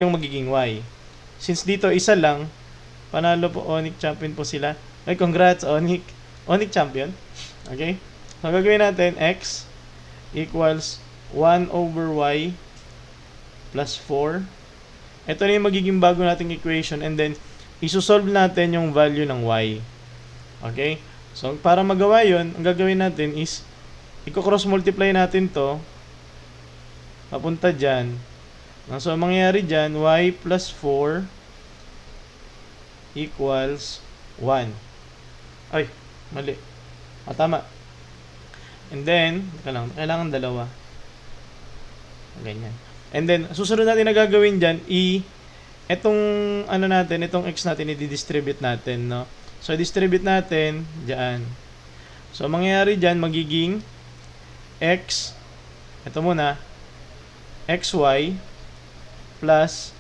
yung magiging y. Since dito isa lang, panalo po, Onic champion po sila. Ay, congrats, Onic. Onic champion. Okay? So, gagawin natin, x equals 1 over y plus 4. Ito na yung magiging bago nating equation, and then, isosolve natin yung value ng y. Okay? So, para magawa yun, ang gagawin natin is, i-cross multiply natin to, papunta dyan. So, ang mangyayari dyan, y plus 4 equals 1. Ay, mali. Tama. And then, kailangan dalawa. Ganyan. And then, susunod natin na gagawin dyan, itong x natin, i-distribute natin, no? So, distribute natin dyan. So, mangyayari dyan, magiging x, ito muna, xy plus